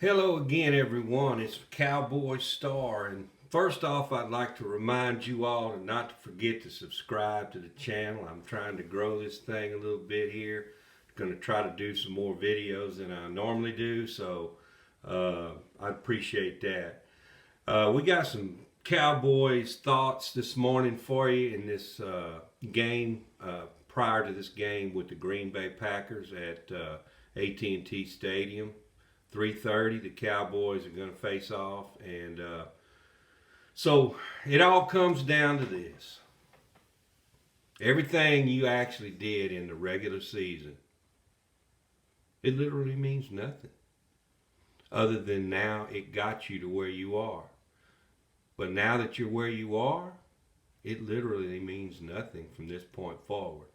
Hello again, everyone. It's Cowboy Star, and first off, I'd like to remind you all not to forget to subscribe to the channel. I'm trying to grow this thing a little bit here. Going to try to do some more videos than I normally do, so I appreciate that. We got some Cowboys thoughts this morning for you in this game prior to this game with the Green Bay Packers at AT&T Stadium. 3:30, the Cowboys are going to face off, and so it all comes down to this: everything you actually did in the regular season, it literally means nothing, other than now it got you to where you are. But now that you're where you are, it literally means nothing from this point forward.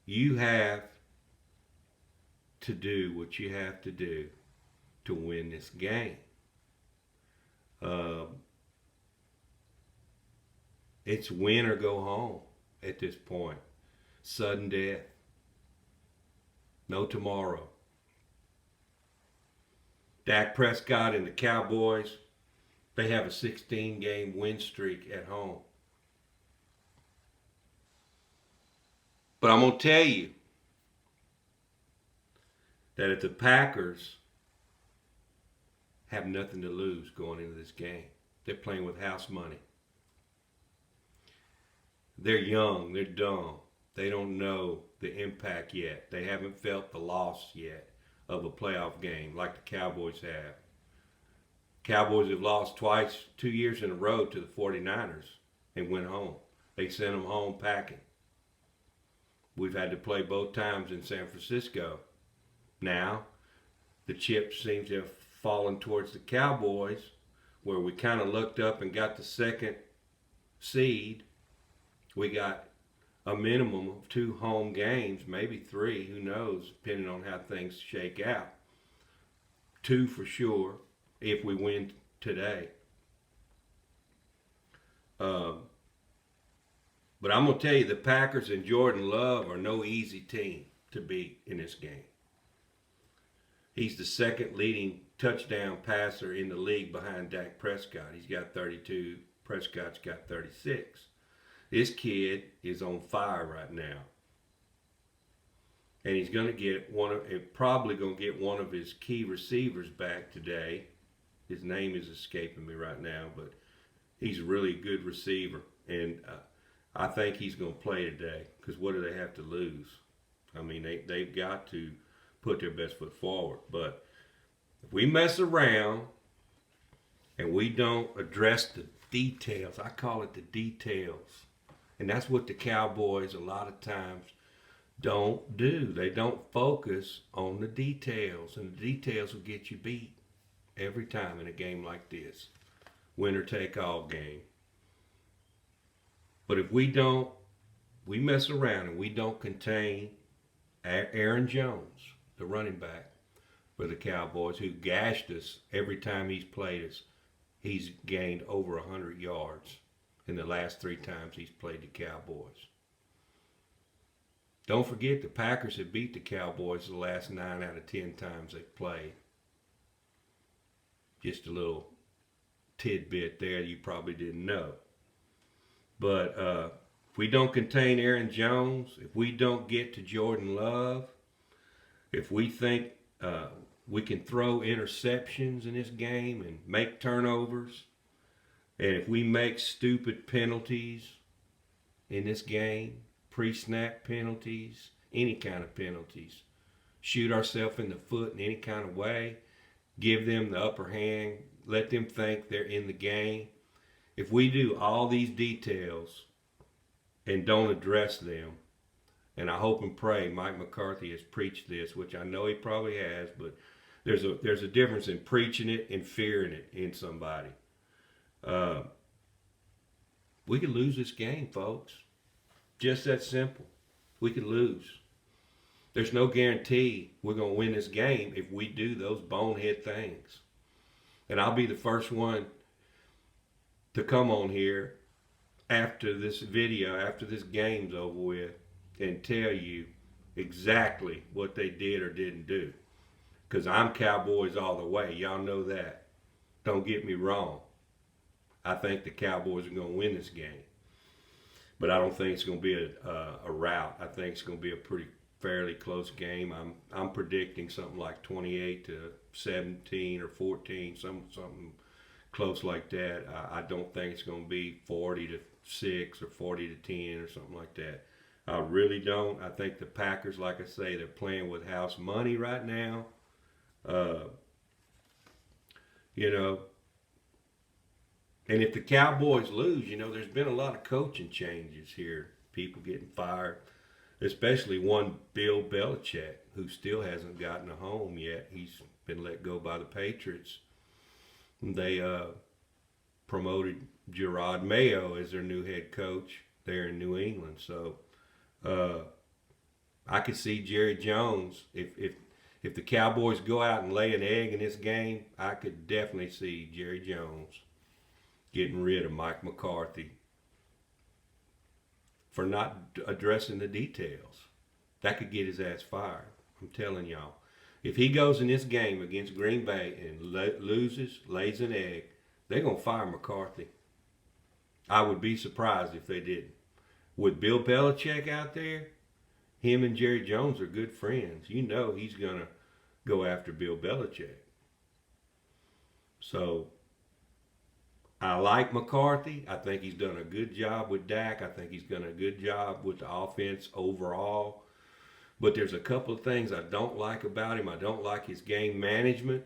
You have to do what you have to do to win this game. Uh, it's win or go home at this point. Sudden death. No tomorrow. Dak Prescott and the Cowboys, they have a 16-game win streak at home. But I'm going to tell you that if the Packers have nothing to lose going into this game, they're playing with house money. They're young, they're dumb. They don't know the impact yet. They haven't felt the loss yet of a playoff game like the Cowboys have. Cowboys have lost twice, 2 years in a row to the 49ers and went home. They sent them home packing. We've had to play both times in San Francisco. Now, the chips seem to have fallen towards the Cowboys, where we kind of looked up and got the second seed. We got a minimum of 2 home games, maybe 3, who knows, depending on how things shake out. 2 for sure if we win today. But I'm going to tell you, the Packers and Jordan Love are no easy team to beat in this game. He's the second leading touchdown passer in the league behind Dak Prescott. He's got 32. Prescott's got 36. This kid is on fire right now. And he's going to get probably going to get one of his key receivers back today. His name is escaping me right now, but he's a really good receiver. And I think he's going to play today, because what do they have to lose? I mean, they've got to put their best foot forward. But if we mess around and we don't address the details, I call it the details, and that's what the Cowboys a lot of times don't do. They don't focus on the details, and the details will get you beat every time in a game like this. Winner take all game. But if we mess around and we don't contain Aaron Jones, the running back for the Cowboys, who gashed us every time he's played us. He's gained over 100 yards in the last 3 times he's played the Cowboys. Don't forget, the Packers have beat the Cowboys the last 9 out of 10 times they've played. Just a little tidbit there you probably didn't know. But if we don't contain Aaron Jones, if we don't get to Jordan Love, if we think we can throw interceptions in this game and make turnovers, and if we make stupid penalties in this game, pre-snap penalties, any kind of penalties, shoot ourselves in the foot in any kind of way, give them the upper hand, let them think they're in the game. If we do all these details and don't address them, and I hope and pray Mike McCarthy has preached this, which I know he probably has, but there's a difference in preaching it and fearing it in somebody. We could lose this game, folks. Just that simple. We could lose. There's no guarantee we're going to win this game if we do those bonehead things. And I'll be the first one to come on here after this video, after this game's over with, and tell you exactly what they did or didn't do. because I'm Cowboys all the way. Y'all know that. Don't get me wrong. I think the Cowboys are going to win this game. But I don't think it's going to be a rout. I think it's going to be a pretty fairly close game. I'm predicting something like 28-17 or 14, something close like that. I don't think it's going to be 40-6 or 40-10 or something like that. I really don't. I think the Packers, like I say, they're playing with house money right now. You know, and if the Cowboys lose, you know, there's been a lot of coaching changes here. People getting fired, especially one Bill Belichick, who still hasn't gotten a home yet. He's been let go by the Patriots. They promoted Gerard Mayo as their new head coach there in New England. So I could see Jerry Jones, if the Cowboys go out and lay an egg in this game, I could definitely see Jerry Jones getting rid of Mike McCarthy for not addressing the details. That could get his ass fired. I'm telling y'all. If he goes in this game against Green Bay and loses, lays an egg, they're going to fire McCarthy. I would be surprised if they didn't. With Bill Belichick out there, him and Jerry Jones are good friends. You know he's going to go after Bill Belichick. So I like McCarthy. I think he's done a good job with Dak. I think he's done a good job with the offense overall. But there's a couple of things I don't like about him. I don't like his game management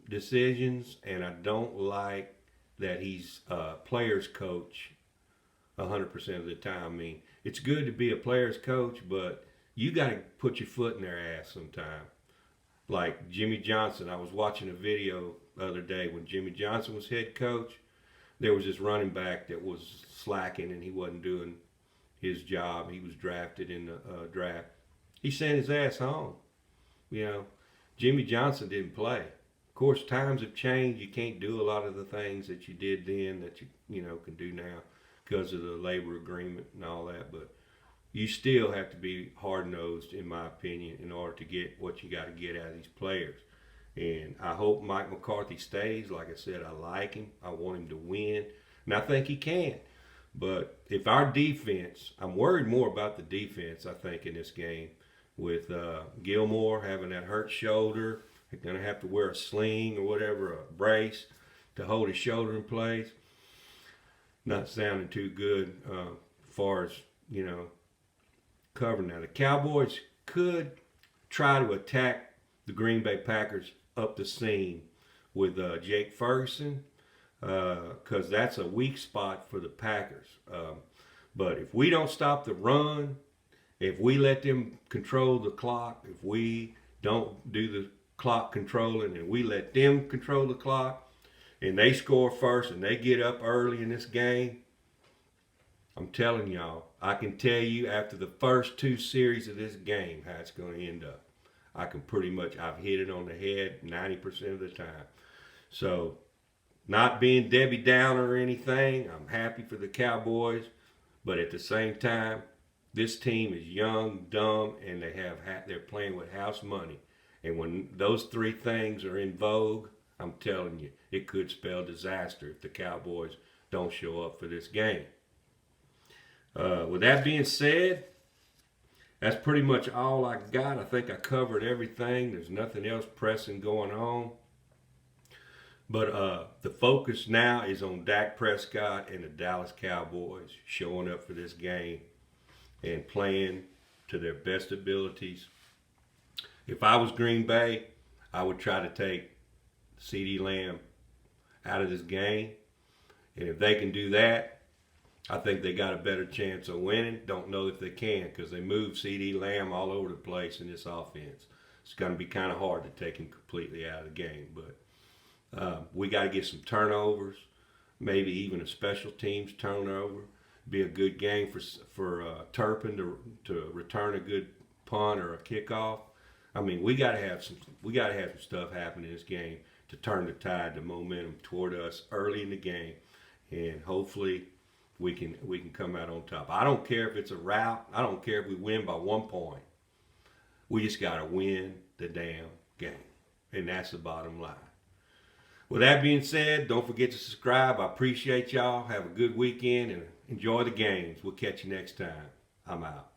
decisions, and I don't like that he's a player's coach 100% of the time. I mean, it's good to be a player's coach, but you got to put your foot in their ass sometime. Like Jimmy Johnson, I was watching a video the other day when Jimmy Johnson was head coach. There was this running back that was slacking and he wasn't doing his job. He was drafted in the draft. He sent his ass home. You know, Jimmy Johnson didn't play. Of course, times have changed. You can't do a lot of the things that you did then that you can do now because of the labor agreement and all that. But you still have to be hard-nosed, in my opinion, in order to get what you got to get out of these players. And I hope Mike McCarthy stays. Like I said, I like him. I want him to win. And I think he can. But if our defense, I'm worried more about the defense, I think, in this game. With Gilmore having that hurt shoulder, they're going to have to wear a sling or whatever, a brace to hold his shoulder in place. Not sounding too good as far as, covering. Now, the Cowboys could try to attack the Green Bay Packers up the seam with Jake Ferguson, because that's a weak spot for the Packers. But if we don't stop the run, if we let them control the clock, if we don't do the clock controlling and we let them control the clock and they score first and they get up early in this game, I'm telling y'all, I can tell you after the first two series of this game how it's going to end up. I can I've hit it on the head 90% of the time. So, not being Debbie Downer or anything, I'm happy for the Cowboys, but at the same time, this team is young, dumb, and they're playing with house money. And when those three things are in vogue, I'm telling you, it could spell disaster if the Cowboys don't show up for this game. With that being said, that's pretty much all I got. I think I covered everything. There's nothing else pressing going on. But the focus now is on Dak Prescott and the Dallas Cowboys showing up for this game and playing to their best abilities. If I was Green Bay, I would try to take CeeDee Lamb out of this game. And if they can do that, I think they got a better chance of winning. Don't know if they can because they move CeeDee Lamb all over the place in this offense. It's going to be kind of hard to take him completely out of the game. But we got to get some turnovers, maybe even a special teams turnover. Be a good game for Turpin to return a good punt or a kickoff. I mean, we got to have some stuff happen in this game to turn the tide, the momentum toward us early in the game, and hopefully we can come out on top. I don't care if it's a rout. I don't care if we win by 1 point. We just got to win the damn game. And that's the bottom line. With that being said, don't forget to subscribe. I appreciate y'all. Have a good weekend and enjoy the games. We'll catch you next time. I'm out.